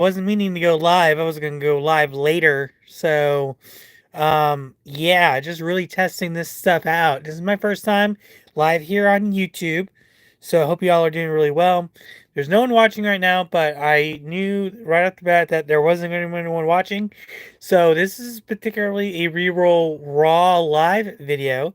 wasn't meaning to go live. I was going to go live later. So, yeah, just really testing this stuff out. This is my first time live here on YouTube. So I hope y'all are doing really well. There's no one watching right now, but I knew right off the bat that there wasn't anyone watching. So this is particularly a reroll raw live video.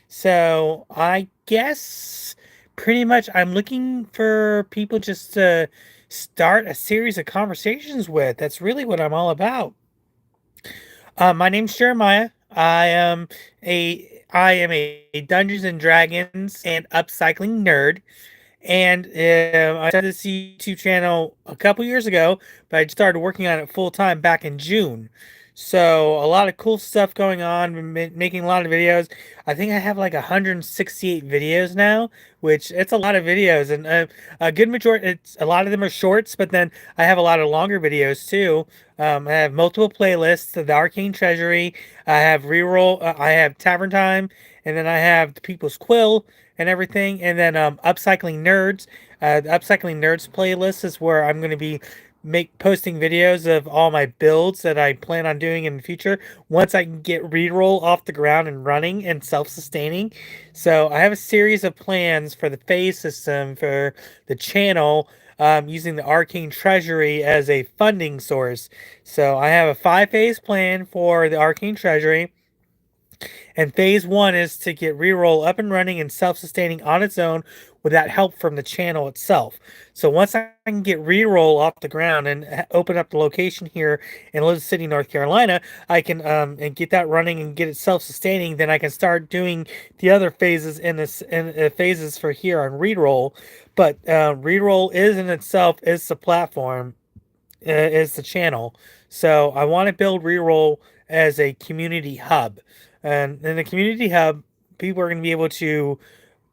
So I guess pretty much I'm looking for people just to start a series of conversations with. That's really what I'm all about. My name's Jeremiah. I am a Dungeons and Dragons and upcycling nerd. And I started this YouTube channel a couple years ago, but I started working on it full time back in June. So a lot of cool stuff going on. Been making a lot of videos. I think I have like 168 videos now, which it's a lot of videos, and a good majority. It's a lot of them are shorts, but then I have a lot of longer videos too. I have multiple playlists of the Arcane Treasury. I have reroll. I have Tavern Time, and then I have the People's Quill and everything. And then Upcycling Nerds. The Upcycling Nerds playlist is where I'm going to be posting videos of all my builds that I plan on doing in the future once I can get reroll off the ground and running and self-sustaining. So I have a series of plans for the phase system for the channel, using the Arcane Treasury as a funding source. So I have a 5-phase plan for the Arcane Treasury. And phase one is to get reroll up and running and self-sustaining on its own without help from the channel itself. So once I can get reroll off the ground and open up the location here in Elizabeth City, North Carolina, I can and get that running and get it self-sustaining. Then I can start doing the other phases in this phases for here on reroll. But reroll is in itself is the platform, is the channel. So I want to build reroll as a community hub. And in the community hub, people are going to be able to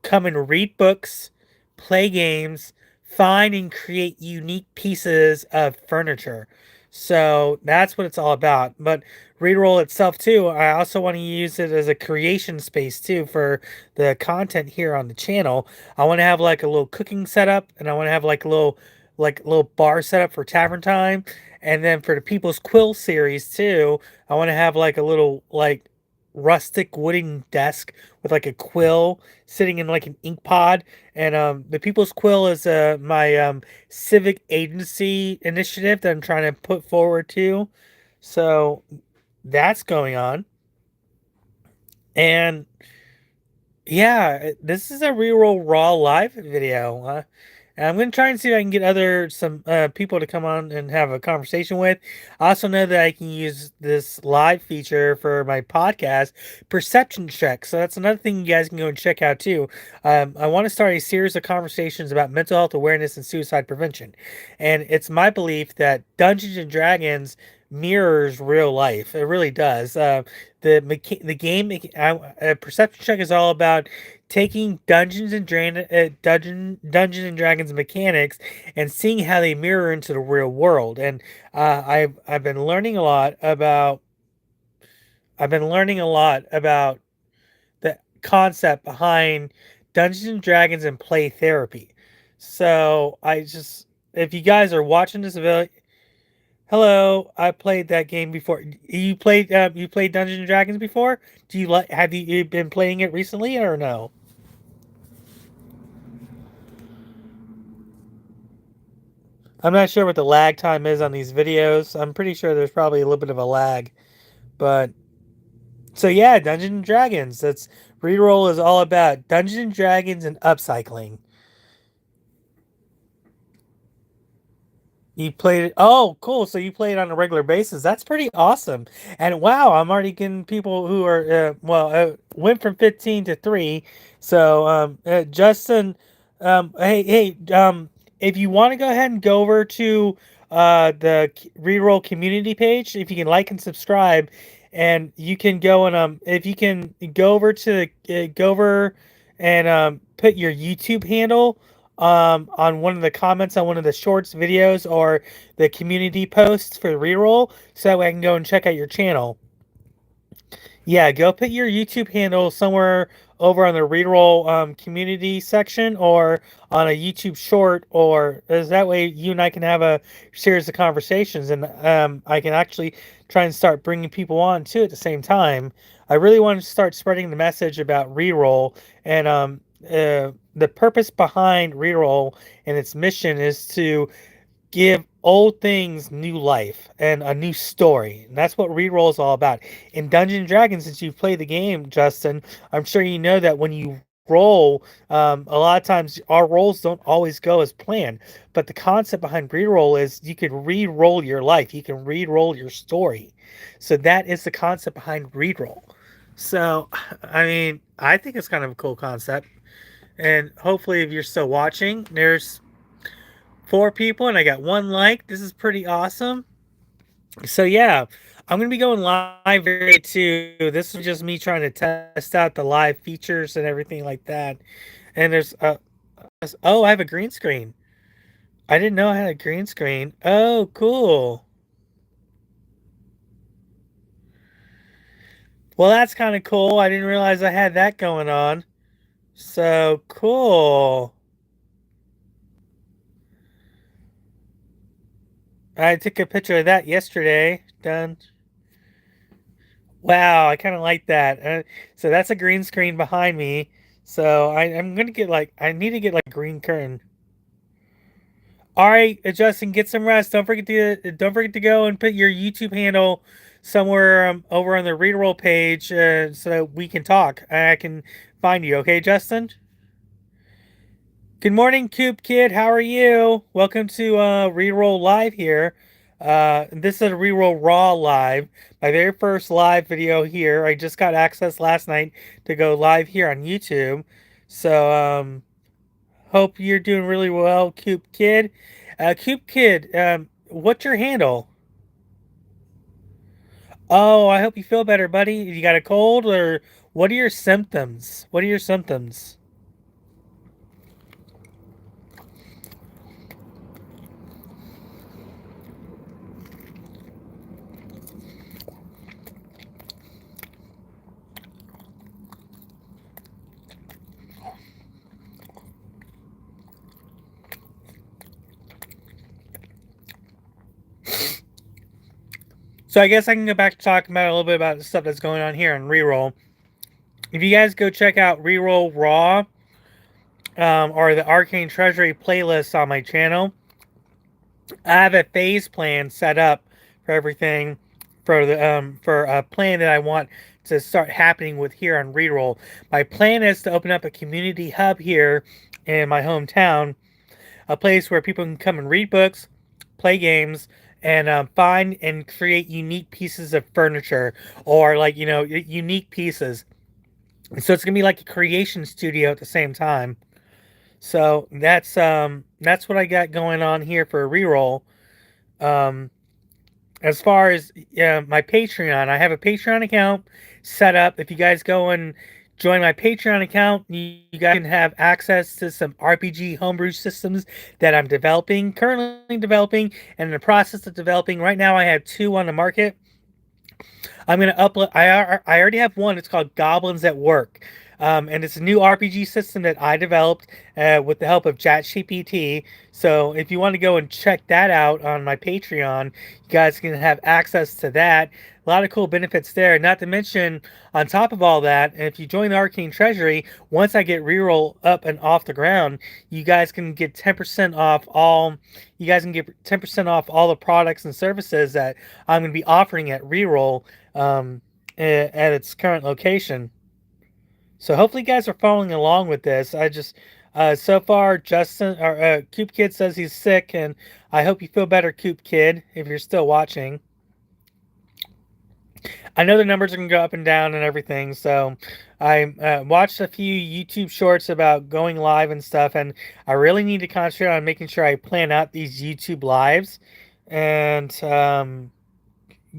come and read books, play games, find and create unique pieces of furniture. So that's what it's all about. But Reroll itself too, I also want to use it as a creation space too for the content here on the channel. I want to have like a little cooking setup, and I want to have like a little bar setup for Tavern Time. And then for the People's Quill series too, I want to have like a little like rustic wooden desk with like a quill sitting in like an ink pod. And the People's Quill is my civic agency initiative that I'm trying to put forward to. So that's going on. And yeah, this is a reroll raw live video. And I'm gonna try and see if I can get some people to come on and have a conversation with. I also know that I can use this live feature for my podcast, Perception Check. So that's another thing you guys can go and check out too. I want to start a series of conversations about mental health awareness and suicide prevention, and it's my belief that Dungeons and Dragons mirrors real life. It really does. The game Perception Check is all about taking Dungeons and Dragons mechanics and seeing how they mirror into the real world. And I've been learning a lot about the concept behind Dungeons and Dragons and play therapy. So if you guys are watching this video, hello, I played that game before. You played Dungeons and Dragons before? Do you like? Have you been playing it recently or no? I'm not sure what the lag time is on these videos. I'm pretty sure there's probably a little bit of a lag, but so yeah, Dungeons and Dragons. That's Reroll is all about Dungeons and Dragons and upcycling. You played it. Oh, cool. So you play it on a regular basis. That's pretty awesome. And wow, I'm already getting people who are went from 15 to 3. So Justin, if you want to go ahead and go over to the Reroll community page, if you can like and subscribe, and you can go and if you can go over to go over and put your YouTube handle on one of the comments on one of the shorts videos or the community posts for Reroll, so that way I can go and check out your channel. Yeah, go put your YouTube handle somewhere over on the reroll community section or on a YouTube short, or is that way you and I can have a series of conversations, and I can actually try and start bringing people on too at the same time. I really want to start spreading the message about reroll, and the purpose behind reroll and its mission is to give old things new life and a new story. And that's what reroll is all about. In Dungeons and Dragons, since you've played the game, Justin, I'm sure you know that when you roll, a lot of times our rolls don't always go as planned. But the concept behind reroll is you can re-roll your life, you can re-roll your story. So that is the concept behind reroll. So, I mean, I think it's kind of a cool concept. And hopefully, if you're still watching, there's 4 people and I got 1 like. This is pretty awesome. So yeah, I'm gonna be going live very too. This is just me trying to test out the live features and everything like that. And there's oh, I have a green screen. I didn't know I had a green screen. Oh, cool. Well, that's kind of cool. I didn't realize I had that going on. So cool. I took a picture of that yesterday. Done. Wow, I kind of like that. So that's a green screen behind me. So I'm gonna get like I need to get like green curtain. All right, Justin, get some rest. Don't forget to go and put your YouTube handle somewhere over on the reroll page so that we can talk and I can find you. Okay, Justin. Good morning, Coop Kid. How are you? Welcome to Reroll Live here. This is a Reroll Raw Live, my very first live video here. I just got access last night to go live here on YouTube. So, hope you're doing really well, Coop Kid. Coop Kid, what's your handle? Oh, I hope you feel better, buddy. You got a cold, or what are your symptoms? What are your symptoms? So I guess I can go back to talking about a little bit about the stuff that's going on here in Reroll. If you guys go check out Reroll Raw or the Arcane Treasury playlist on my channel, I have a phase plan set up for everything for a plan that I want to start happening with here on Reroll. My plan is to open up a community hub here in my hometown, a place where people can come and read books, play games, and find and create unique pieces of furniture or like unique pieces. So it's gonna be like a creation studio at the same time. So that's what I got going on here for a reroll. Um, as far as my Patreon, I have a Patreon account set up. If you guys go and join my Patreon account, you guys can have access to some RPG homebrew systems that I'm currently developing, and in the process of developing. Right now, I have 2 on the market. I'm gonna upload. I already have one. It's called Goblins at Work, and it's a new RPG system that I developed with the help of ChatGPT. So if you want to go and check that out on my Patreon, you guys can have access to that. A lot of cool benefits there. Not to mention, on top of all that, if you join the Arcane Treasury, once I get reroll up and off the ground, you guys can get 10% off all. You guys can get 10% off all the products and services that I'm going to be offering at reroll at its current location. So hopefully, you guys are following along with this. I just so far, Justin or Coop Kid says he's sick, and I hope you feel better, Coop Kid, if you're still watching. I know the numbers can go up and down and everything, so I watched a few YouTube shorts about going live and stuff, and I really need to concentrate on making sure I plan out these YouTube lives and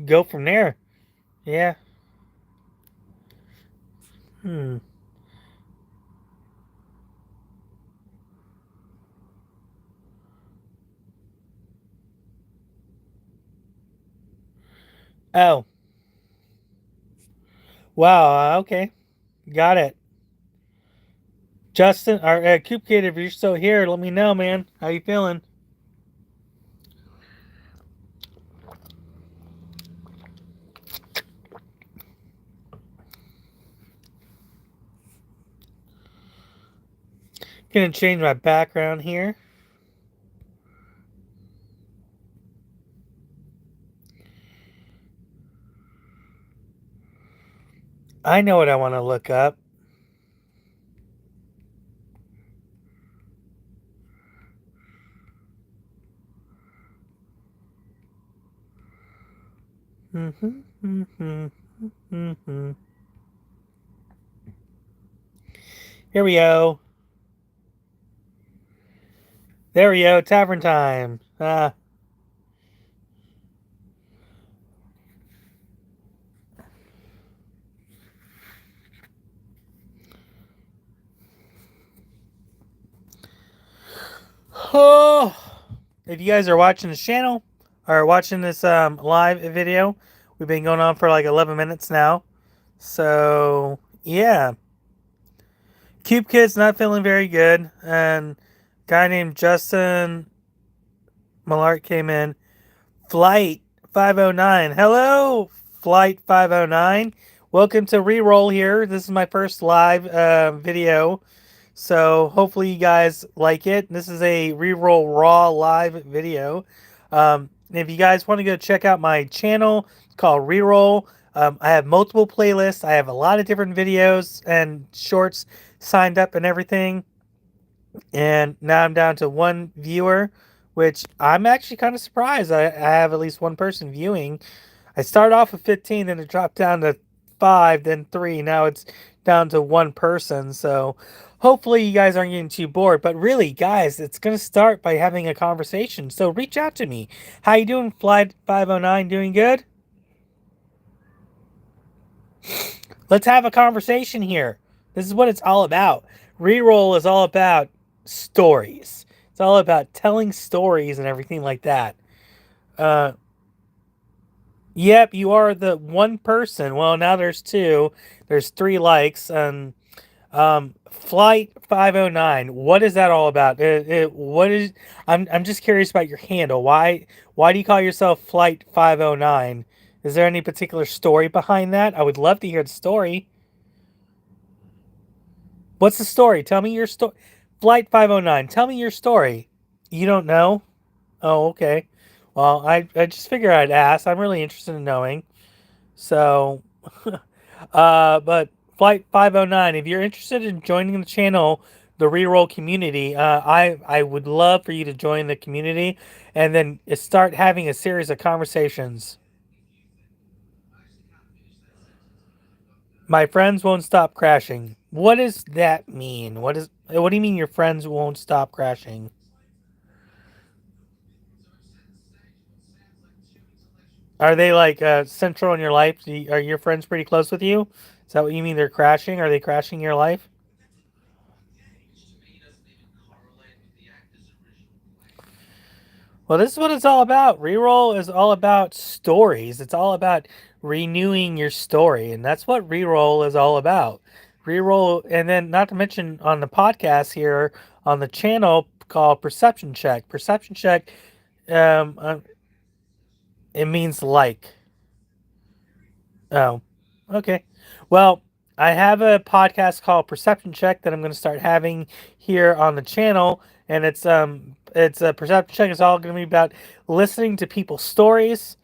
go from there. Yeah. Hmm. Oh. Wow. Okay. Got it. Justin, our Coop Kid, if you're still here, let me know, man. How you feeling? Gonna change my background here. I know what I want to look up. Here we go. There we go. Tavern time. Oh, if you guys are watching this channel or watching this live video, we've been going on for like 11 minutes now. So yeah, Cube Kid's not feeling very good, and a guy named Justin Millard came in. Flight 509. Hello, Flight 509. Welcome to Reroll here. This is my first live video. So hopefully you guys like it. This is a Reroll Raw live video. If you guys want to go check out my channel, it's called Reroll. I have multiple playlists. I have a lot of different videos and shorts signed up and everything. And now I'm down to one viewer, which I'm actually kind of surprised. I have at least one person viewing. I started off with 15, then it dropped down to 5, then 3. Now it's down to one person. So hopefully you guys aren't getting too bored. But really, guys, it's going to start by having a conversation. So reach out to me. How you doing, Flight 509? Doing good? Let's have a conversation here. This is what it's all about. Reroll is all about stories. It's all about telling stories and everything like that. Yep, you are the one person. Well, now there's two. There's 3 likes. And Flight 509. What is that all about? What is? I'm just curious about your handle. Why do you call yourself Flight 509? Is there any particular story behind that? I would love to hear the story. What's the story? Tell me your story. Flight 509. Tell me your story. You don't know? Oh, okay. Well, I just figured I'd ask. I'm really interested in knowing. So, but Flight 509, if you're interested in joining the channel, the Reroll community, I would love for you to join the community and then start having a series of conversations. My friends won't stop crashing. What does that mean? What do you mean your friends won't stop crashing? Are they like central in your life? Are your friends pretty close with you? Is that what you mean? They're crashing? Are they crashing your life? Well, this is what it's all about. Reroll is all about stories. It's all about renewing your story, and that's what Reroll is all about. Reroll, and then not to mention on the podcast here on the channel called Perception Check. Perception Check, um, uh, it means like. Oh, okay. Well, I have a podcast called Perception Check that I'm going to start having here on the channel, and it's a Perception Check is all going to be about listening to people's stories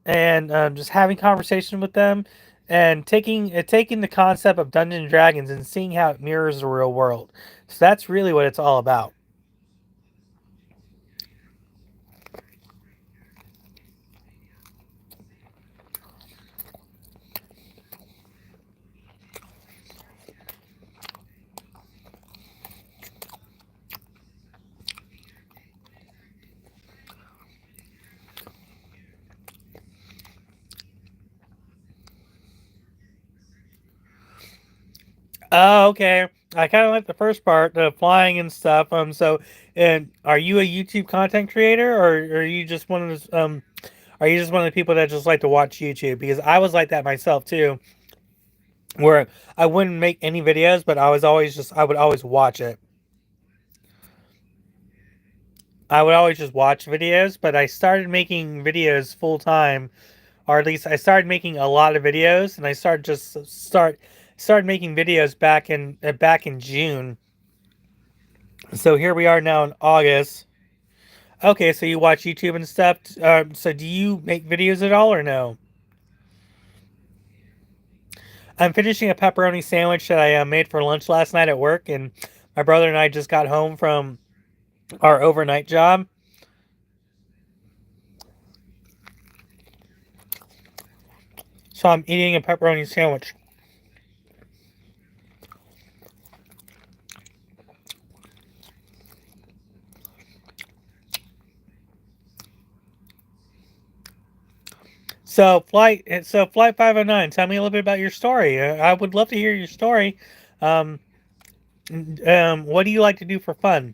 and just having conversation with them and taking the concept of Dungeons and Dragons and seeing how it mirrors the real world. So that's really what it's all about. Oh, okay. I kind of like the first part, the flying and stuff. And are you a YouTube content creator, or are you just one of those, are you just one of the people that just like to watch YouTube? Because I was like that myself too. where I wouldn't make any videos, but I would always watch it. I would always just watch videos, but I started making videos full time, or at least I started making a lot of videos, and I started making videos back in June. So here we are now in August. Okay, so you watch YouTube and stuff. So do you make videos at all or no? I'm finishing a pepperoni sandwich that I made for lunch last night at work, and my brother and I just got home from our overnight job. So I'm eating a pepperoni sandwich. So flight 509. Tell me a little bit about your story. I would love to hear your story. Um, what do you like to do for fun?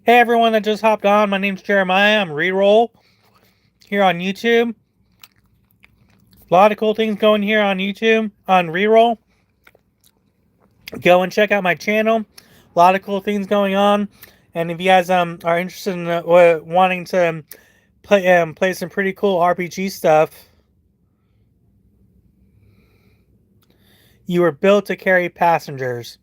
Hey everyone that just hopped on. My name's Jeremiah. I'm Reroll here on YouTube. A lot of cool things going here on YouTube on Reroll. Go and check out my channel. A lot of cool things going on. And if you guys are interested in wanting to play some pretty cool RPG stuff, you were built to carry passengers.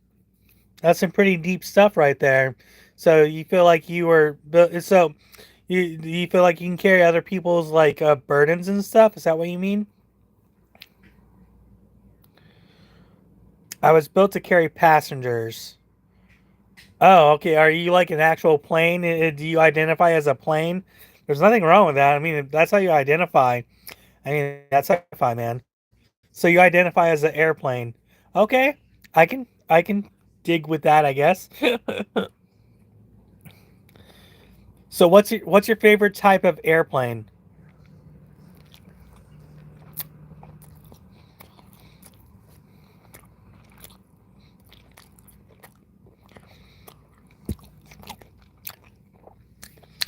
That's some pretty deep stuff right there. So you feel like you were built. So you feel like you can carry other people's like burdens and stuff. Is that what you mean? I was built to carry passengers. Oh, okay. Are you like an actual plane? Do you identify as a plane? There's nothing wrong with that. I mean, if that's how you identify. I mean, that's fine, man. So you identify as an airplane. Okay, I can dig with that, I guess. So what's your favorite type of airplane?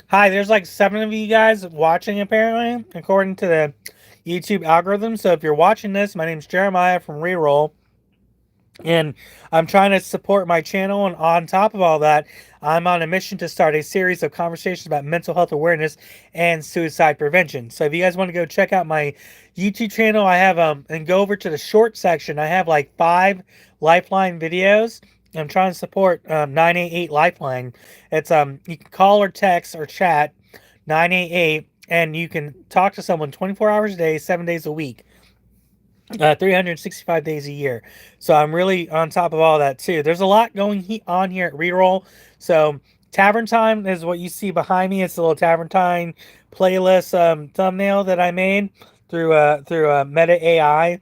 Hi, there's like 7 of you guys watching apparently, according to the YouTube algorithm. So if you're watching this, my name's Jeremiah from Reroll. And I'm trying to support my channel, and on top of all that, I'm on a mission to start a series of conversations about mental health awareness and suicide prevention. So if you guys want to go check out my YouTube channel, I have and go over to the short section. I have like 5 Lifeline videos. I'm trying to support 988 Lifeline. It's you can call or text or chat 988, and you can talk to someone 24 hours a day, 7 days a week. 365 days a year. So I'm really on top of all that too. There's a lot going on here at Reroll. So Tavern Time is what you see behind me. It's a little Tavern Time playlist thumbnail that I made through Meta AI.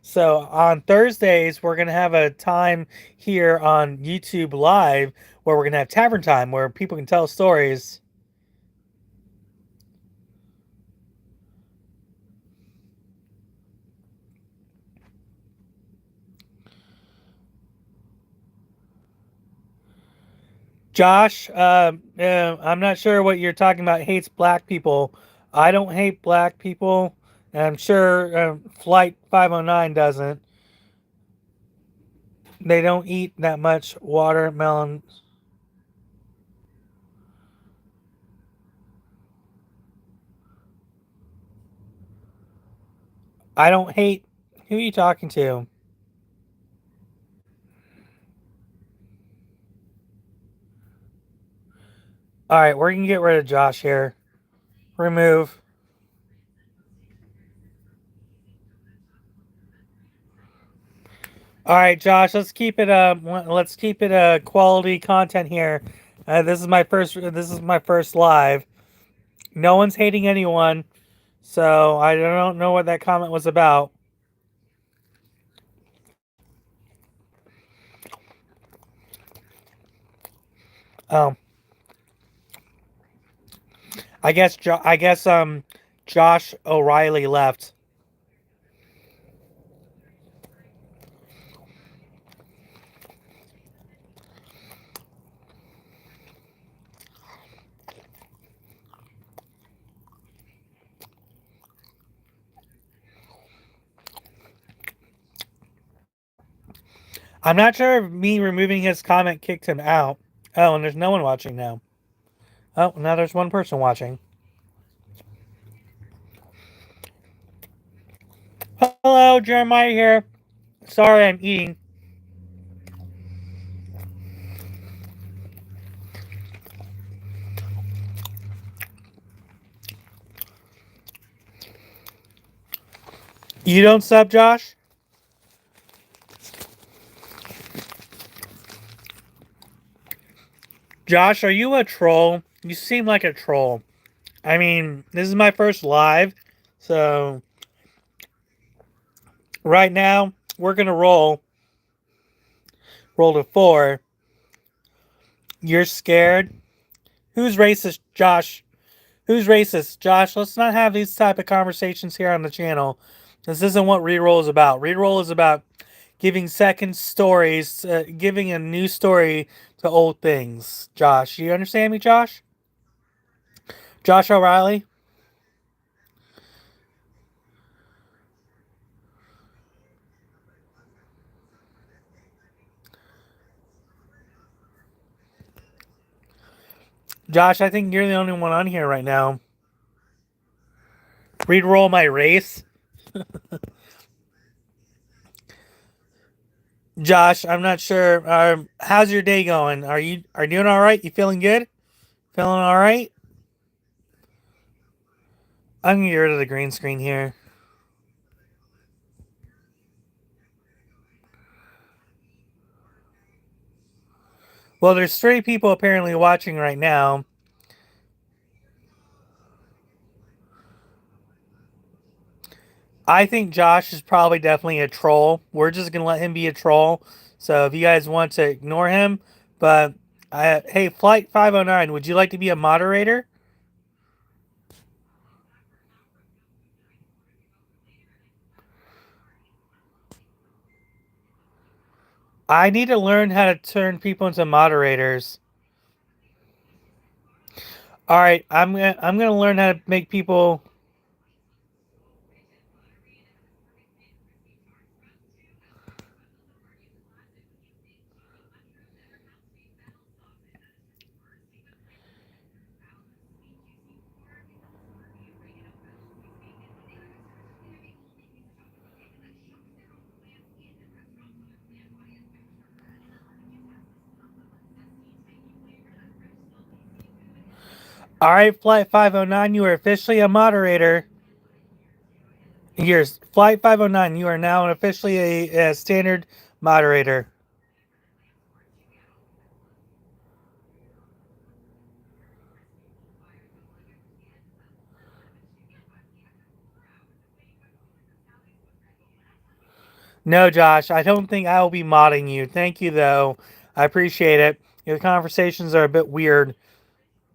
So on Thursdays we're gonna have a time here on YouTube Live where we're gonna have Tavern Time where people can tell stories. Josh, I'm not sure what you're talking about. Hates black people. I don't hate black people, and I'm sure Flight 509 doesn't. They don't eat that much watermelon. I don't hate. Who are you talking to? All right, we're gonna get rid of Josh here. Remove. All right, Josh. Let's keep it. Let's keep it quality content here. This is my first. This is my first live. No one's hating anyone, so I don't know what that comment was about. Um, I guess Josh O'Reilly left. I'm not sure if me removing his comment kicked him out. Oh, and there's no one watching now. Oh, now there's one person watching. Hello, Jeremiah here. Sorry, I'm eating. You don't sub, Josh? Josh, are you a troll? You seem like a troll. I mean, this is my first live, so right now we're gonna roll to 4. You're scared? Who's racist, Josh? Who's racist? Josh, let's not have these type of conversations here on the channel. This isn't what Reroll is about. Reroll is about giving second stories, giving a new story to old things. Josh, you understand me, Josh? Josh O'Reilly? Josh, I think you're the only one on here right now. Reroll my race. Josh, I'm not sure. How's your day going? Are you doing all right? You feeling good? Feeling all right? I'm gonna get rid of the green screen here. Well, there's 3 people apparently watching right now. I think Josh is probably definitely a troll. We're just gonna let him be a troll. So if you guys want to ignore him, but hey, Flight 509, would you like to be a moderator? I need to learn how to turn people into moderators. All right, I'm gonna learn how to make people. All right, Flight 509, you are officially a moderator. Here's Flight 509. You are now officially a standard moderator. No, Josh, I don't think I will be modding you. Thank you, though. I appreciate it. Your conversations are a bit weird,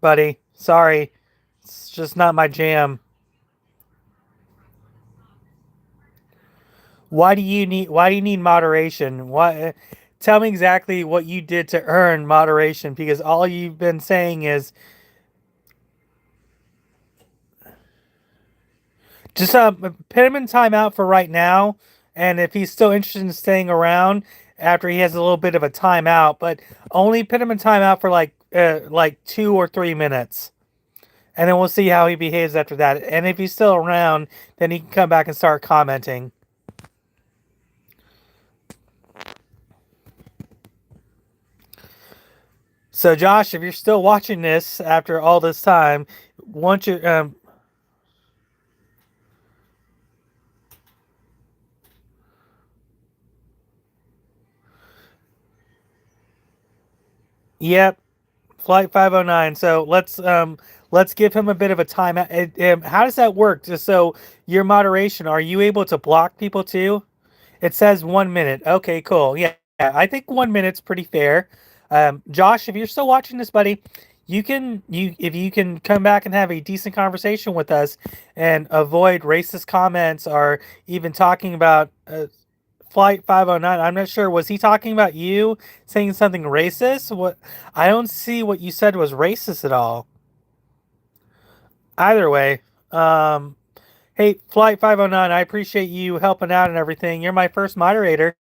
buddy. Sorry. It's just not my jam. Why do you need moderation? What tell me exactly what you did to earn moderation, because all you've been saying is just put him in timeout for right now, and if he's still interested in staying around after he has a little bit of a timeout, but only put him in timeout for like 2 or 3 minutes, and then we'll see how he behaves after that. And if he's still around, then he can come back and start commenting. So, Josh, if you're still watching this after all this time, once you yep, Flight 509. So let's give him a bit of a time. How does that work? Just so your moderation, are you able to block people too? It says 1 minute. Okay, cool. Yeah, I think 1 minute's pretty fair. Josh, if you're still watching this, buddy, if you can come back and have a decent conversation with us and avoid racist comments or even talking about Flight 509. I'm not sure. Was he talking about you saying something racist? What? I don't see what you said was racist at all. Either way, hey, Flight 509, I appreciate you helping out and everything. You're my first moderator.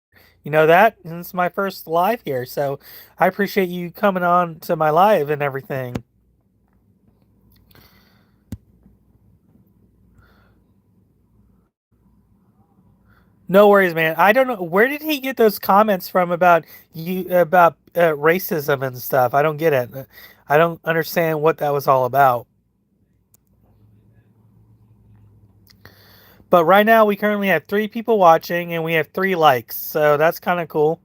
You know that? And it's my first live here, so I appreciate you coming on to my live and everything. No worries, man. I don't know where did he get those comments from about you about racism and stuff. I don't get it. I don't understand what that was all about. But right now we currently have 3 people watching and we have 3 likes, so that's kind of cool.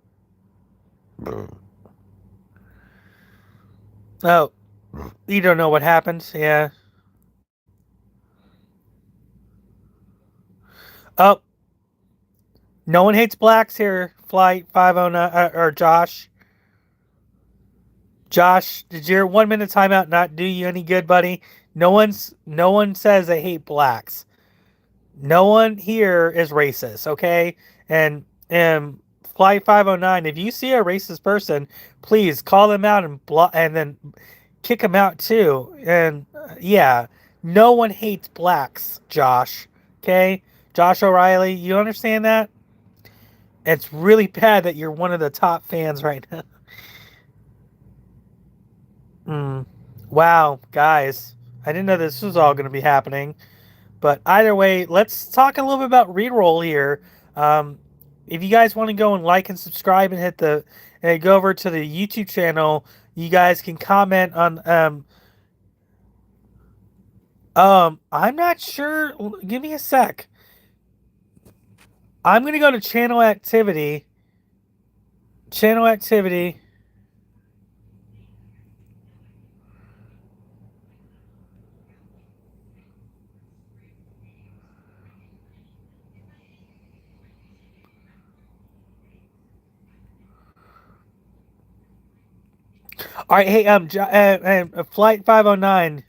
Oh, you don't know what happened? Yeah. Oh, no one hates blacks here. Flight 509 or Josh. Josh, did your 1 minute timeout not do you any good, buddy? No one says they hate blacks. No one here is racist, okay? And Flight 509, if you see a racist person, please call them out and block and then kick them out too. And yeah, no one hates blacks, Josh. Okay? Josh O'Reilly, you understand that? It's really bad that you're one of the top fans right now. Mm. Wow, guys. I didn't know this was all going to be happening. But either way, let's talk a little bit about reroll here. Um, if you guys want to go and like and subscribe and hit the and go over to the YouTube channel, you guys can comment on. I'm not sure. Give me a sec. I'm gonna go to channel activity. Channel activity. All right, hey, Flight 509.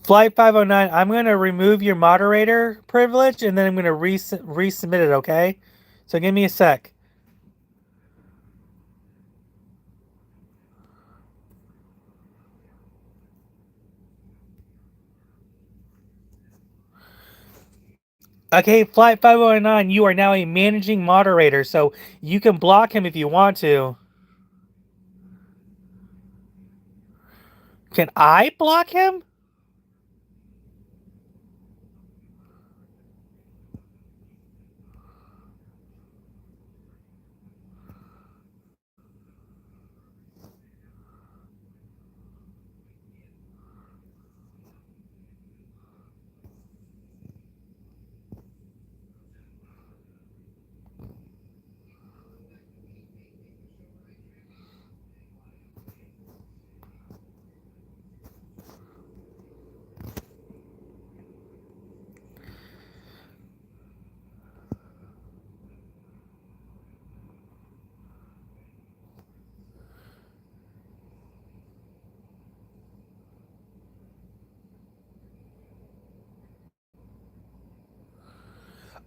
Flight 509, I'm going to remove your moderator privilege and then I'm going to resubmit it, okay? So give me a sec. Okay, Flight 509, you are now a managing moderator, so you can block him if you want to. Can I block him?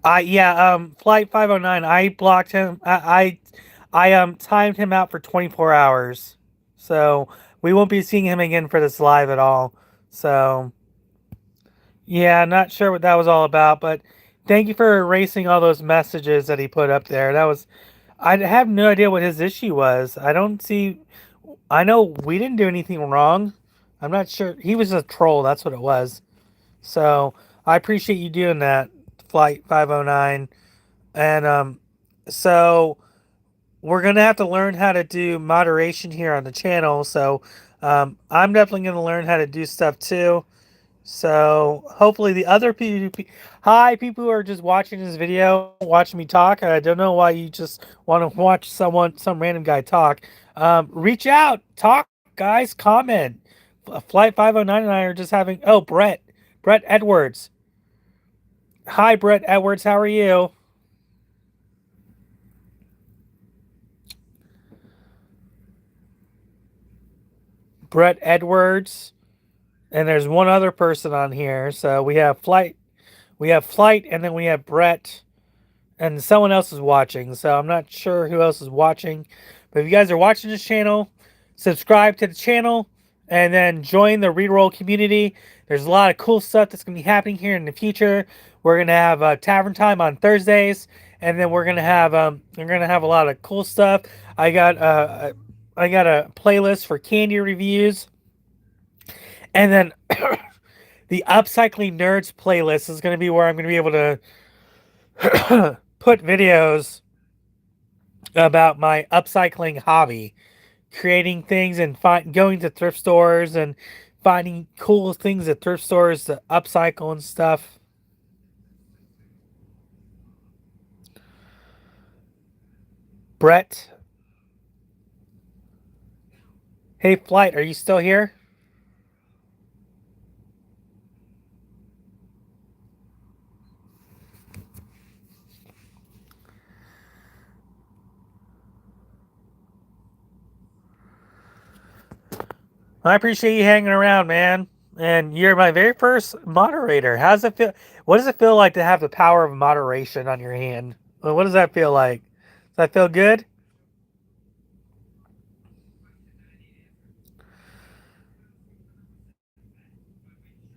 Flight 509, I blocked him. I timed him out for 24 hours. So we won't be seeing him again for this live at all. So yeah, not sure what that was all about, but thank you for erasing all those messages that he put up there. I have no idea what his issue was. I don't see, I know we didn't do anything wrong. I'm not sure. He was a troll. That's what it was. So I appreciate you doing that, Flight 509. And so we're gonna have to learn how to do moderation here on the channel. So I'm definitely gonna learn how to do stuff too. So hopefully the other people, hi, people who are just watching this video, watching me talk. I don't know why you just want to watch some random guy talk. Reach out, talk, guys, comment. Flight 509 and I are just having. Oh, Brett Edwards. Hi, Brett Edwards. How are you? Brett Edwards. And there's one other person on here. So we have Flight, and then we have Brett, and someone else is watching. So I'm not sure who else is watching. But if you guys are watching this channel, subscribe to the channel and then join the reroll community. There's a lot of cool stuff that's gonna be happening here in the future. We're gonna have tavern time on Thursdays, and then we're gonna have a lot of cool stuff. I got a playlist for candy reviews, and then the Upcycling Nerds playlist is gonna be where I'm gonna be able to put videos about my upcycling hobby, creating things and going to thrift stores and finding cool things at thrift stores to upcycle and stuff. Brett, hey Flight, are you still here? I appreciate you hanging around, man. And you're my very first moderator. How's it feel? What does it feel like to have the power of moderation on your hand? What does that feel like? Does that feel good?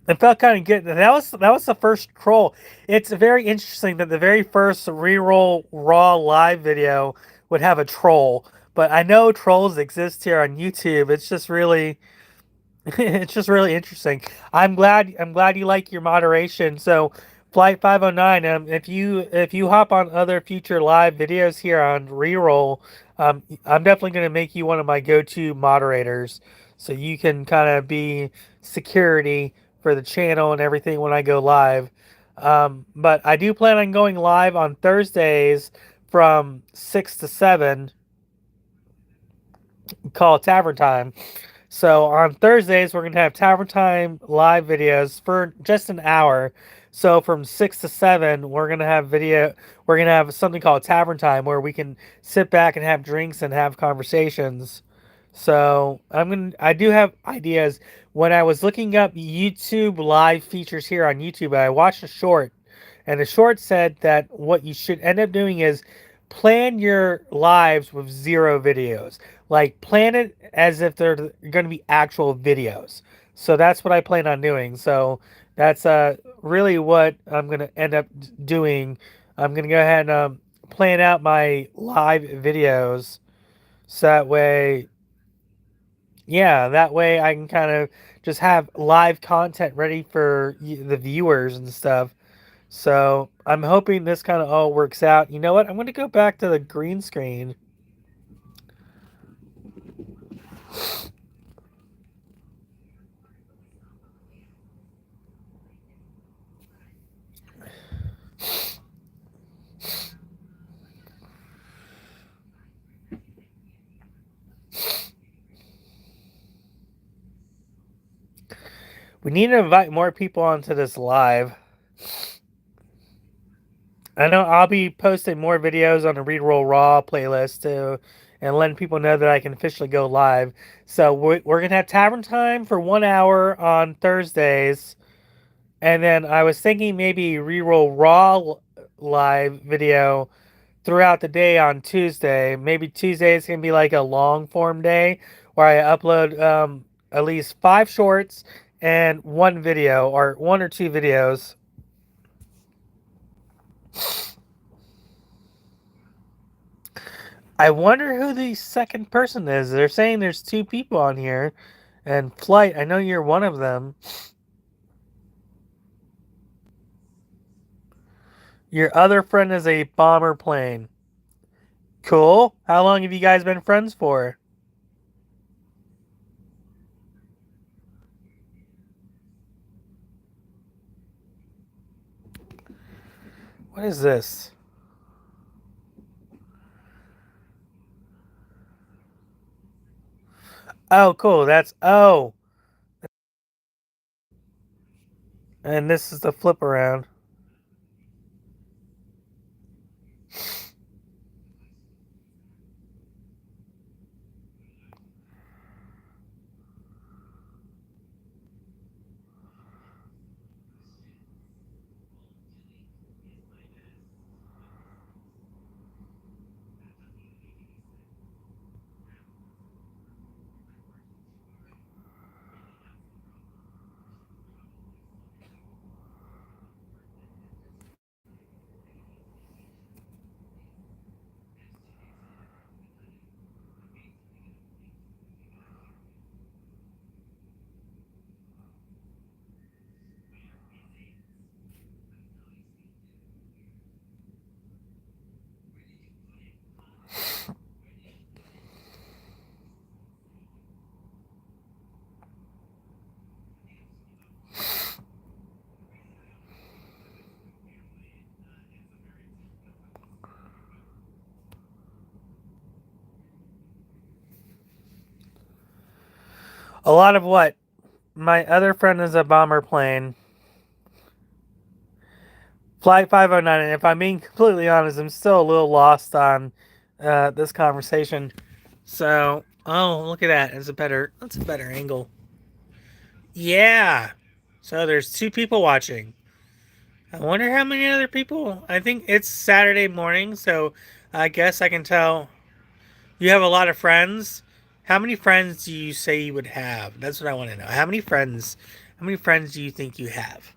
It felt kind of good. That was the first troll. It's very interesting that the very first reroll raw live video would have a troll, but I know trolls exist here on YouTube. It's just really it's just really interesting. I'm glad you like your moderation. So, Flight 509, if you hop on other future live videos here on Reroll, I'm definitely going to make you one of my go-to moderators, so you can kind of be security for the channel and everything when I go live. But I do plan on going live on Thursdays from 6 to 7, called Tavern Time. So on Thursdays, we're gonna have Tavern Time live videos for just an hour. So from 6 to 7, we're gonna have video. We're gonna have something called Tavern Time where we can sit back and have drinks and have conversations. So I do have ideas. When I was looking up YouTube live features here on YouTube, I watched a short, and the short said that what you should end up doing is plan your lives with zero videos. Like, plan it as if they're going to be actual videos. So that's what I plan on doing. So that's really what I'm going to end up doing. I'm going to go ahead and plan out my live videos, so that way, yeah, that way I can kind of just have live content ready for the viewers and stuff. So I'm hoping this kind of all works out. You know what? I'm going to go back to the green screen. We need to invite more people onto this live. I know I'll be posting more videos on the Reroll Raw playlist too, and letting people know that I can officially go live. So we're going to have Tavern Time for 1 hour on Thursdays. And then I was thinking maybe Reroll Raw live video throughout the day on Tuesday. Maybe Tuesday is going to be like a long form day where I upload at least 5 shorts and one video, or one or two videos. I wonder who the second person is. They're saying there's two people on here. And Flight, I know you're one of them. Your other friend is a bomber plane. Cool. How long have you guys been friends for? What is this? Oh, cool. And this is the flip around. A lot of what? My other friend is a bomber plane. Flight 509, and if I'm being completely honest, I'm still a little lost on this conversation. So, oh, look at that. That's a better angle. Yeah. So there's two people watching. I wonder how many other people. I think it's Saturday morning, so I guess I can tell you have a lot of friends. How many friends do you say you would have? That's what I want to know. How many friends do you think you have?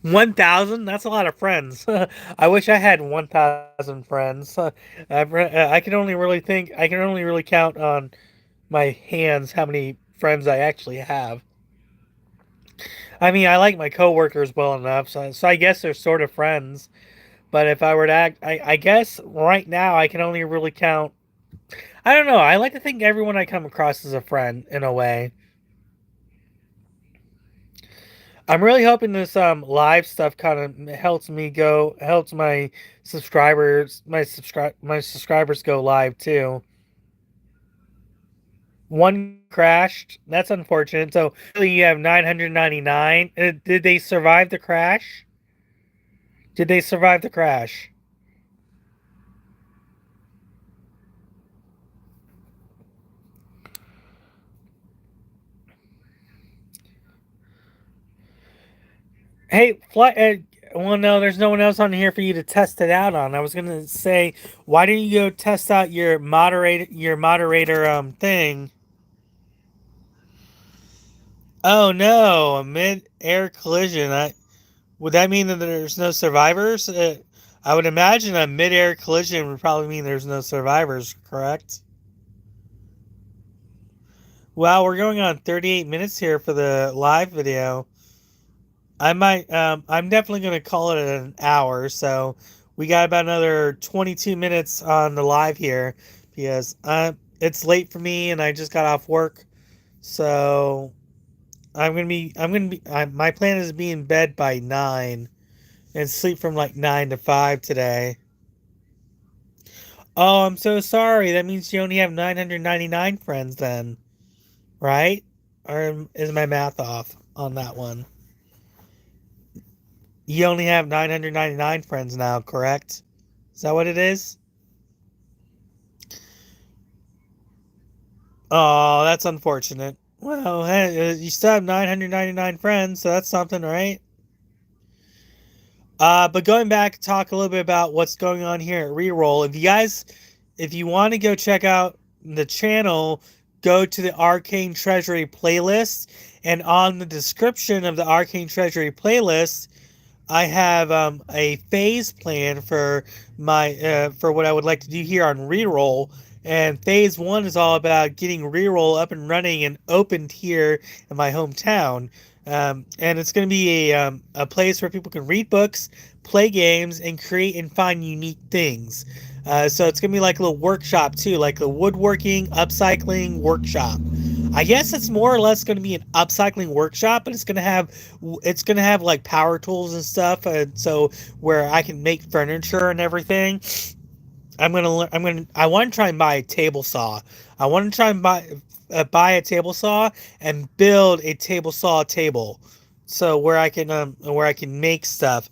1,000? That's a lot of friends. I wish I had 1,000 friends. I can only really count on my hands how many friends I actually have. I mean, I like my coworkers well enough, so I guess they're sort of friends. But if I were to act, I guess right now I can only really count. I don't know. I like to think everyone I come across is a friend in a way. I'm really hoping this live stuff kind of helps my subscribers go live too. One crashed. That's unfortunate. So really you have 999. Did they survive the crash? Did they survive the crash? Hey, fly. Well, no, there's no one else on here for you to test it out on. I was gonna say, why didn't you go test out your moderator thing? Oh no, a mid-air collision. Would that mean that there's no survivors? I would imagine a mid-air collision would probably mean there's no survivors, correct? Wow, we're going on 38 minutes here for the live video. I'm definitely going to call it an hour. So we got about another 22 minutes on the live here because it's late for me and I just got off work. So my plan is to be in bed by 9 and sleep from like 9 to 5 today. Oh, I'm so sorry. That means you only have 999 friends then, right? Or is my math off on that one? You only have 999 friends now, correct? Is that what it is? Oh, that's unfortunate. Well, hey, you still have 999 friends, so that's something, right? But going back, talk a little bit about what's going on here at Reroll. If you want to go check out the channel, go to the Arcane Treasury playlist, and on the description of the Arcane Treasury playlist, I have a phase plan for my for what I would like to do here on Reroll. And phase one is all about getting Reroll up and running and opened here in my hometown. And it's going to be a place where people can read books, play games, and create and find unique things. So it's going to be like a little workshop too, like a woodworking, upcycling workshop. I guess it's more or less going to be an upcycling workshop, but it's going to have like power tools and stuff, and so where I can make furniture and everything. I want to try and buy a table saw. I want to try and buy a table saw and build a table saw table, so where I can make stuff.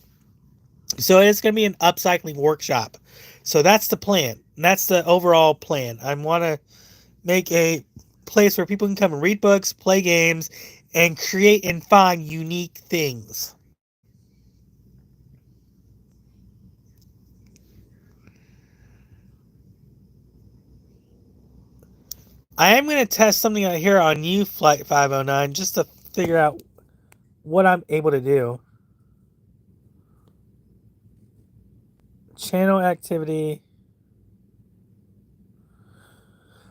So it's going to be an upcycling workshop. So that's the plan. That's the overall plan. I want to make a place where people can come and read books, play games, and create and find unique things. I am going to test something out here on you, Flight 509, just to figure out what I'm able to do. Channel activity.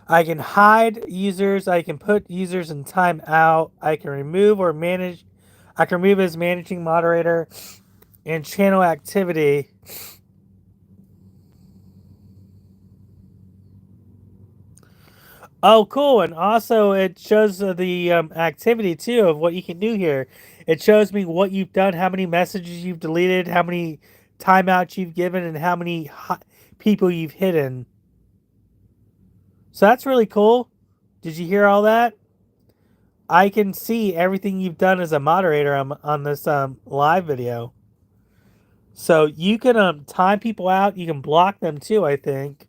I can hide users. I can put users in timeout. I can remove or manage. I can remove as managing moderator and channel activity. Oh, cool. And also, it shows the activity too of what you can do here. It shows me what you've done, how many messages you've deleted, how many timeouts you've given, and how many people you've hidden. So that's really cool. Did you hear all that? I can see everything you've done as a moderator on this live video. So you can time people out. You can block them too, I think.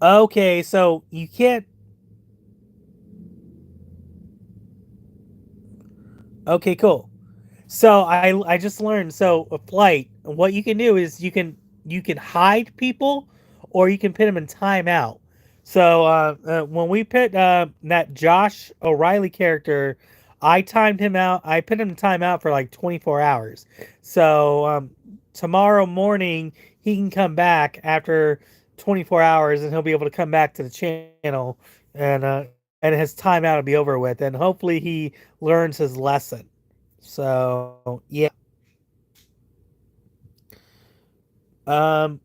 Okay, so you can't. Okay, cool. So I just learned. So a flight. What you can do is you can hide people, or you can put them in timeout. So when we put that Josh O'Reilly character, I timed him out. I put him in timeout for like 24 hours. So tomorrow morning he can come back after 24 hours, and he'll be able to come back to the channel, and his timeout will be over with, and hopefully he learns his lesson. So yeah. Um,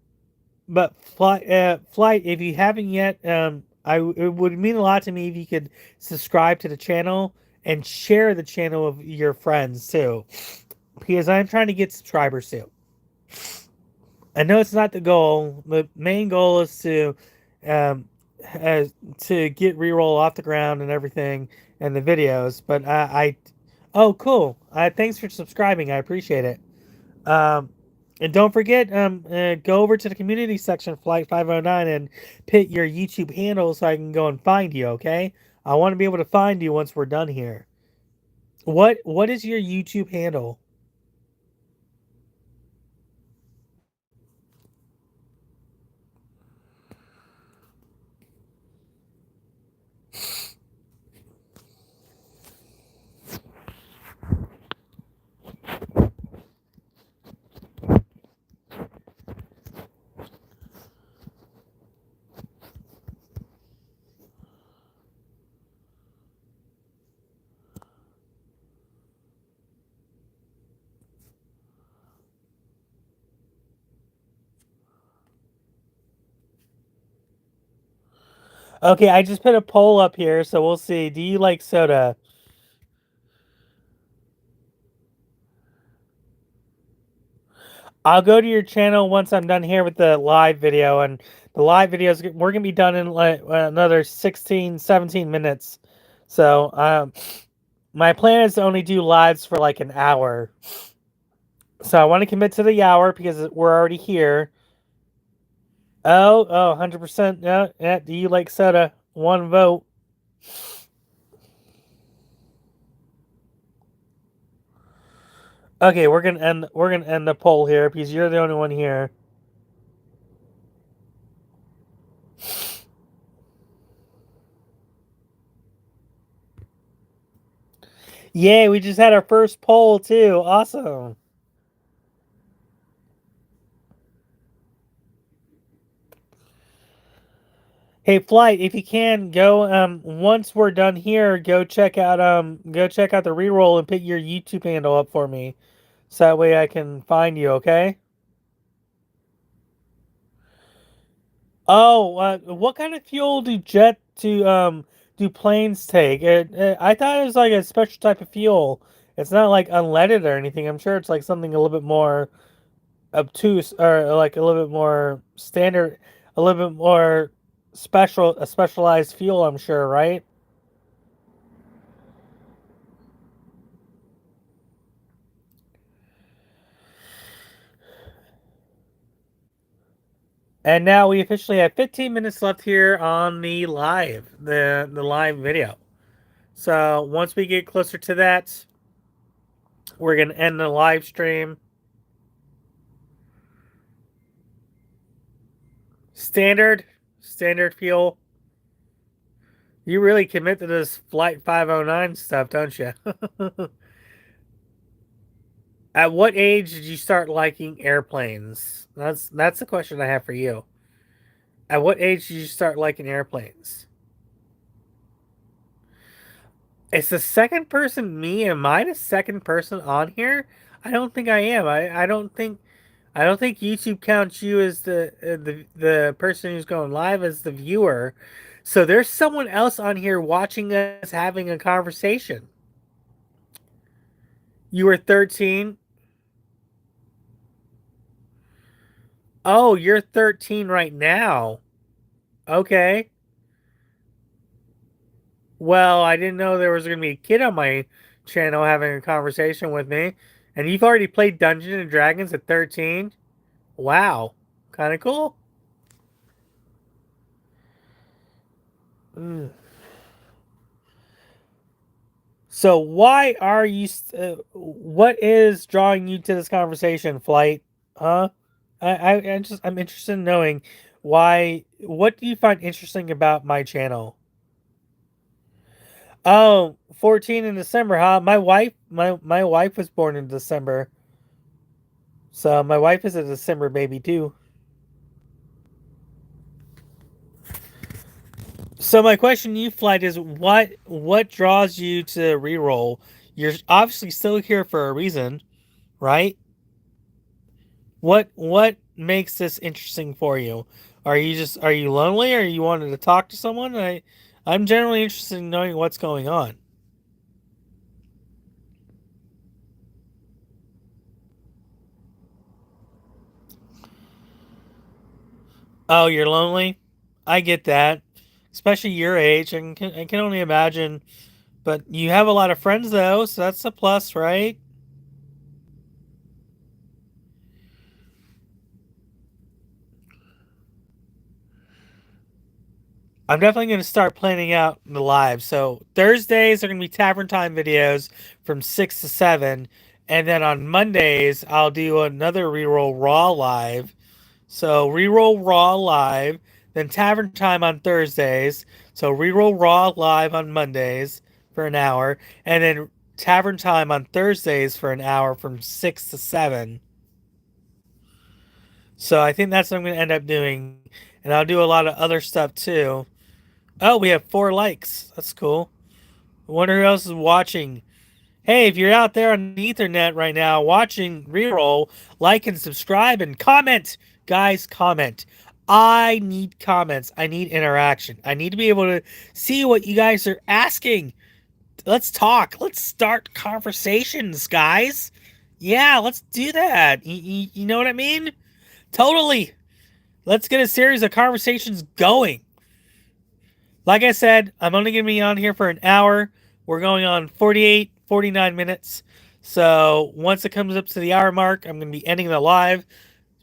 but flight. If you haven't yet, it would mean a lot to me if you could subscribe to the channel and share the channel with your friends too, because I'm trying to get subscribers too. I know it's not the goal. The main goal is um, to get reroll off the ground and everything and the videos. But oh cool. Thanks for subscribing. I appreciate it. And don't forget, go over to the community section, Flight 509, and put your YouTube handle so I can go and find you. Okay, I want to be able to find you once we're done here. What is your YouTube handle? Okay, I just put a poll up here, so we'll see. Do you like soda? I'll go to your channel once I'm done here with the live video, and the live videos we're gonna be done in like another 16, 17 minutes. So my plan is to only do lives for like an hour. So I want to commit to the hour because we're already here. Oh, 100%. Yeah, yeah. Do you like soda? One vote. Okay, we're gonna end the poll here because you're the only one here. Yay, we just had our first poll too. Awesome. Hey Flight, if you can go once we're done here, go check out the reroll and put your YouTube handle up for me. So that way I can find you, okay? Oh, what kind of fuel do planes take? I thought it was like a special type of fuel. It's not like unleaded or anything. I'm sure it's like something a little bit more obtuse, or like a little bit more standard, a little bit more a specialized fuel, I'm sure, right? And now we officially have 15 minutes left here on the live video. So once we get closer to that, we're gonna end the live stream. Standard fuel. You really commit to this Flight 509 stuff, don't you? At what age did you start liking airplanes? That's the question I have for you. At what age did you start liking airplanes? It's the second person me. Am I the second person on here? I don't think I am. I don't think YouTube counts you as the person who's going live as the viewer. So there's someone else on here watching us having a conversation. You were 13. Oh, you're 13 right now. Okay. Well, I didn't know there was going to be a kid on my channel having a conversation with me. And you've already played Dungeons and Dragons at 13? Wow. Kind of cool. Mm. So why are you what is drawing you to this conversation, Flight? Huh? I'm interested in knowing what do you find interesting about my channel? Oh, 14 in December, huh? My wife was born in December. So my wife is a December baby too. So my question to you, Flight, is what draws you to reroll? You're obviously still here for a reason, right? What makes this interesting for you? Are you lonely, or you wanted to talk to someone? I'm generally interested in knowing what's going on. Oh, you're lonely? I get that. Especially your age. I can only imagine. But you have a lot of friends though, so that's a plus, right? I'm definitely going to start planning out the live. So Thursdays are going to be Tavern Time videos from 6 to 7. And then on Mondays, I'll do another Reroll Raw live. So Reroll Raw live, then Tavern Time on Thursdays. So Reroll Raw live on Mondays for an hour. And then Tavern Time on Thursdays for an hour from 6 to 7. So I think that's what I'm going to end up doing. And I'll do a lot of other stuff too. Oh, we have 4 likes. That's cool. I wonder who else is watching. Hey, if you're out there on the Ethernet right now watching Reroll, like and subscribe and comment. Guys, comment. I need comments. I need interaction. I need to be able to see what you guys are asking. Let's talk. Let's start conversations, guys. Yeah, let's do that. You know what I mean? Totally. Let's get a series of conversations going. Like I said, I'm only going to be on here for an hour. We're going on 48, 49 minutes. So once it comes up to the hour mark, I'm going to be ending the live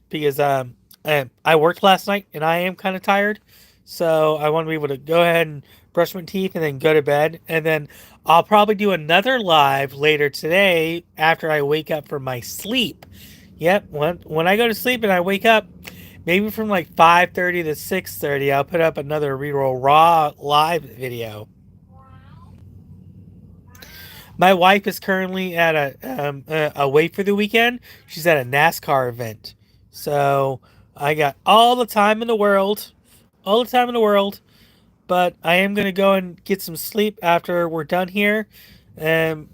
because I worked last night and I am kind of tired. So I want to be able to go ahead and brush my teeth and then go to bed. And then I'll probably do another live later today after I wake up from my sleep. Yep, when I go to sleep and I wake up, maybe from like 5:30 to 6:30, I'll put up another Reroll Raw live video. My wife is currently at away for the weekend. She's at a NASCAR event, so I got all the time in the world, all the time in the world. But I am gonna go and get some sleep after we're done here, and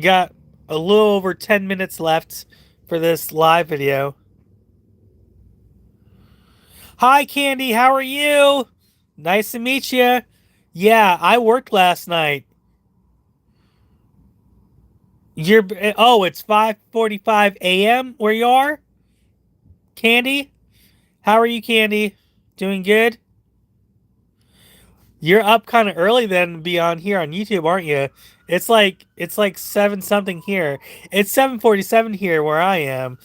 got a little over 10 minutes left for this live video. Hi, Candy. How are you? Nice to meet you. Yeah, I worked last night. You're oh, it's 5:45 a.m. where you are? Candy? How are you, Candy? Doing good? You're up kind of early then to be on here on YouTube, aren't you? It's like 7 something here. It's 7:47 here where I am.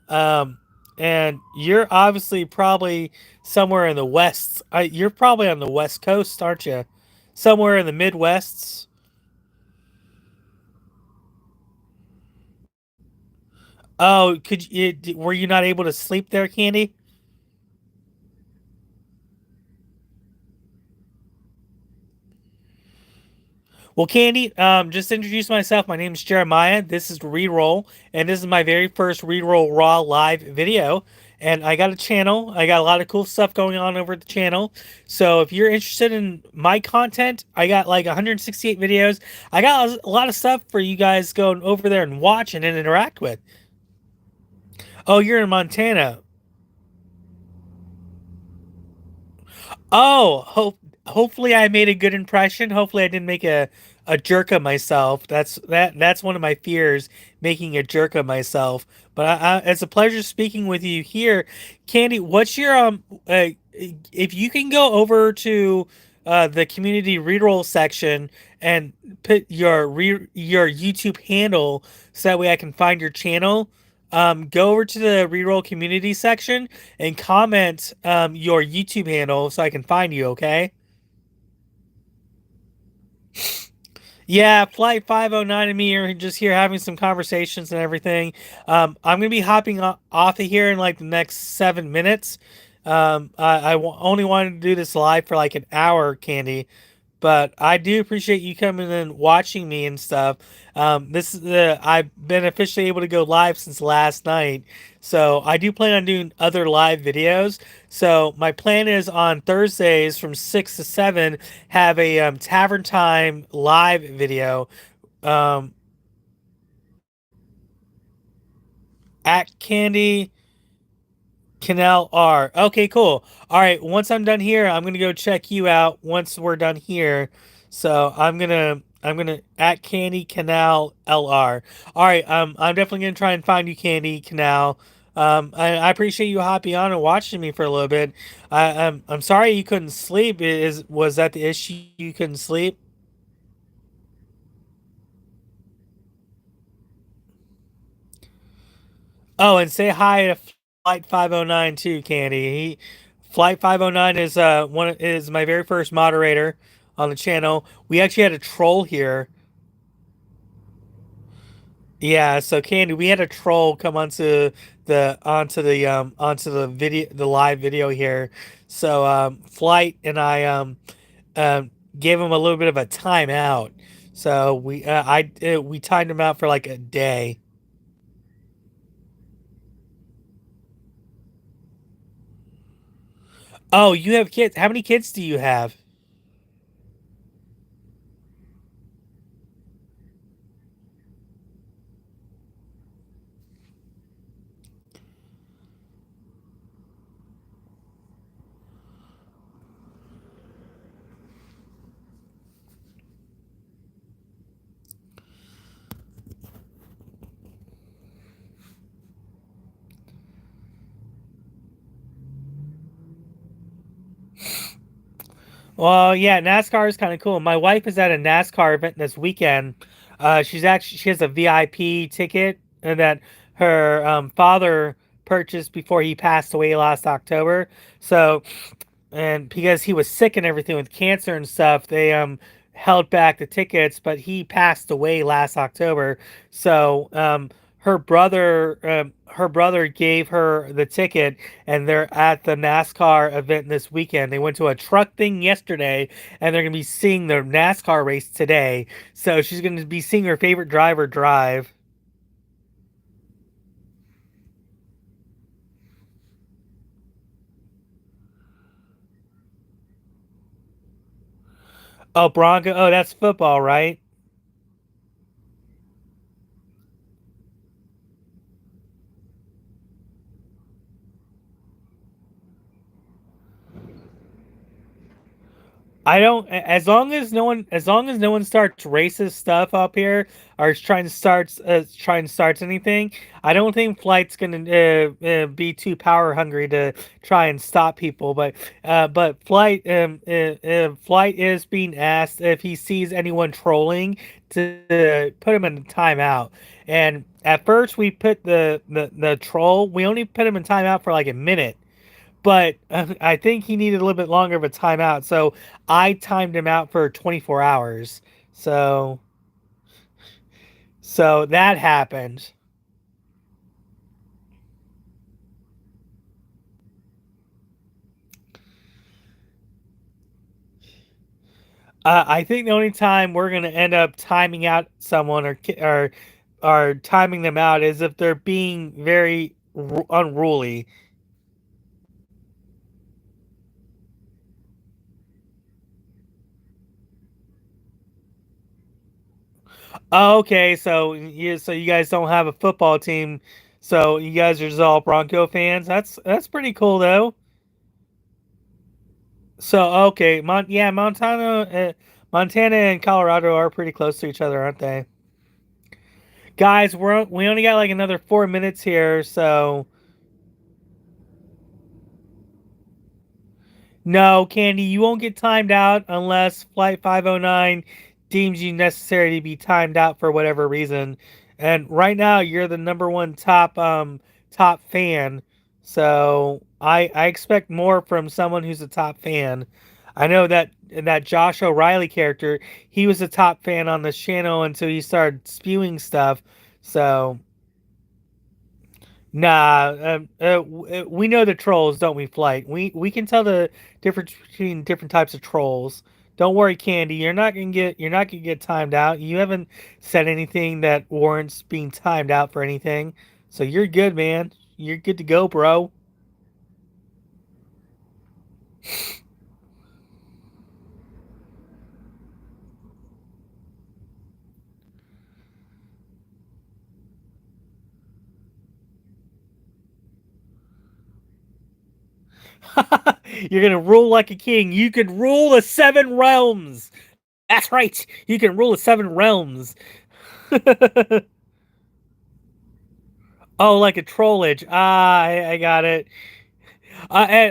Um and you're obviously probably somewhere in the west. You're probably on the west coast, aren't you? Somewhere in the Midwests. Oh, could you were you not able to sleep there, Candy? Well, Candy, just to introduce myself. My name is Jeremiah. This is Reroll, and this is my very first Reroll Raw live video. And I got a channel. I got a lot of cool stuff going on over at the channel. So if you're interested in my content, I got like 168 videos. I got a lot of stuff for you guys going over there and watch and interact with. Oh, you're in Montana. Oh, hope. hopefully I made a good impression. Hopefully I didn't make a jerk of myself. That's one of my fears, making a jerk of myself. But it's a pleasure speaking with you here, Candy. What's your if you can go over to the community reroll section and put your YouTube handle so that way I can find your channel. Go over to the reroll community section and comment your YouTube handle so I can find you. Okay. Yeah, Flight 509 and me are just here having some conversations and everything. I'm gonna be hopping off of here in like the next 7 minutes. Only wanted to do this live for like an hour, Candy, but I do appreciate you coming and watching me and stuff. This is the I've been officially able to go live since last night, so I do plan on doing other live videos. So my plan is on Thursdays from 6 to 7 have a Tavern Time live video. Um, at Candy Canal R. Okay, cool. All right, once I'm done here, I'm gonna go check you out. Once we're done here, so I'm gonna at Candy Canal LR. All right, I'm definitely gonna try and find you, Candy Canal. I appreciate you hopping on and watching me for a little bit. I'm sorry you couldn't sleep. Was that the issue? You couldn't sleep? Oh, and say hi to Flight 509 too, Candy. Flight 509 is is my very first moderator on the channel. We actually had a troll here. Yeah, so Candy, we had a troll come onto the video, the live video here. So Flight and I gave him a little bit of a timeout. So we timed him out for like a day. Oh, you have kids. How many kids do you have? Well, yeah, NASCAR is kind of cool. My wife is at a NASCAR event this weekend. She has a VIP ticket that her father purchased before he passed away last October. So, and because he was sick and everything with cancer and stuff, they held back the tickets, but he passed away last October. So her brother gave her the ticket, and they're at the NASCAR event this weekend. They went to a truck thing yesterday, and they're gonna be seeing the NASCAR race today. So she's gonna be seeing her favorite driver drive. Oh, Bronco. Oh, that's football, right? I don't. As long as no one starts racist stuff up here or is trying to start anything, I don't think Flight's gonna be too power hungry to try and stop people. But Flight is being asked if he sees anyone trolling to put him in timeout. And at first we put the troll. We only put him in timeout for like a minute, but I think he needed a little bit longer of a timeout, so I timed him out for 24 hours. So so that happened. I think the only time we're gonna end up timing out someone or timing them out is if they're being very unruly. Oh, okay, so you guys don't have a football team, so you guys are just all Bronco fans. That's pretty cool though. So okay, Montana and Colorado are pretty close to each other, aren't they? Guys, we only got like another 4 minutes here, so no, Candy, you won't get timed out unless Flight 509 deems you necessary to be timed out for whatever reason. And right now, you're the number one top fan, so I expect more from someone who's a top fan. I know that Josh O'Reilly character, he was a top fan on this channel until he started spewing stuff. So nah, we know the trolls, don't we, Flight? We can tell the difference between different types of trolls. Don't worry, Candy. You're not gonna get timed out. You haven't said anything that warrants being timed out for anything, so you're good, man. You're good to go, bro. You're gonna rule like a king. You could rule the seven realms. That's right. You can rule the seven realms. Oh, like a trollage. Ah, I got it.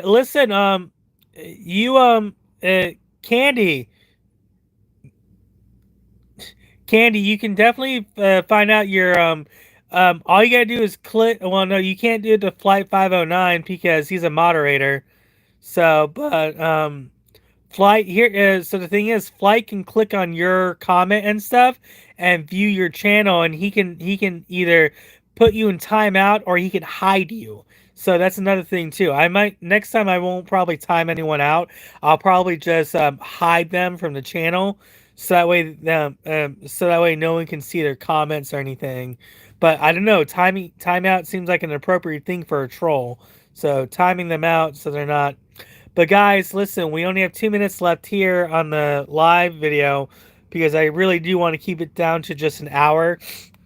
Listen, you uh, Candy, Candy, you can definitely find out your all you gotta do is click. Well, no, you can't do it to Flight 509 because he's a moderator. So, but Flight here is so the thing is Flight can click on your comment and stuff and view your channel, and he can either put you in timeout or he can hide you. So that's another thing too. I might next time I won't probably time anyone out. I'll probably just hide them from the channel so that way no one can see their comments or anything. But I don't know, timeout seems like an appropriate thing for a troll. So timing them out so they're not. But guys, listen, we only have 2 minutes left here on the live video because I really do want to keep it down to just an hour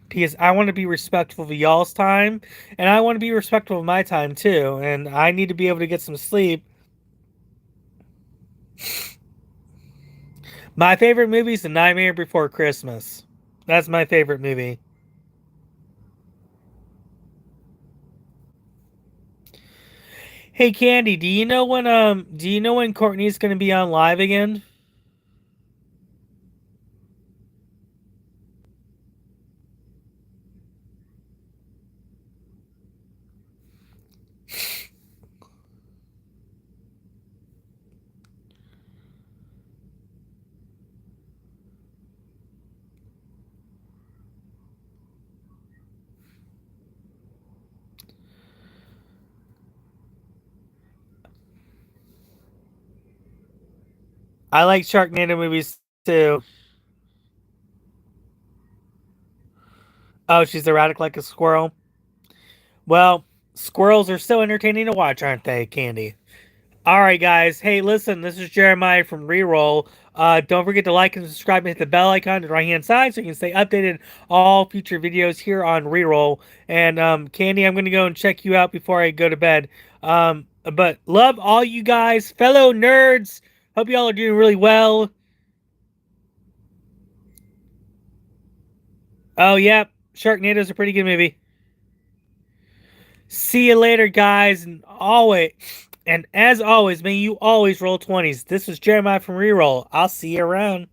because I want to be respectful of y'all's time and I want to be respectful of my time too. And I need to be able to get some sleep. My favorite movie is The Nightmare Before Christmas. That's my favorite movie. Hey Candy, do you know when Courtney's gonna be on live again? I like Sharknado movies too. Oh, she's erratic like a squirrel. Well, squirrels are so entertaining to watch, aren't they, Candy? All right, guys. Hey, listen, this is Jeremiah from Reroll. Don't forget to like and subscribe and hit the bell icon on the right hand side so you can stay updated on all future videos here on Reroll. And Candy, I'm gonna go and check you out before I go to bed. But love all you guys, fellow nerds. Hope y'all are doing really well. Oh yeah, Sharknado's a pretty good movie. See you later, guys, and as always, may you always roll 20s. This is Jeremiah from Reroll. I'll see you around.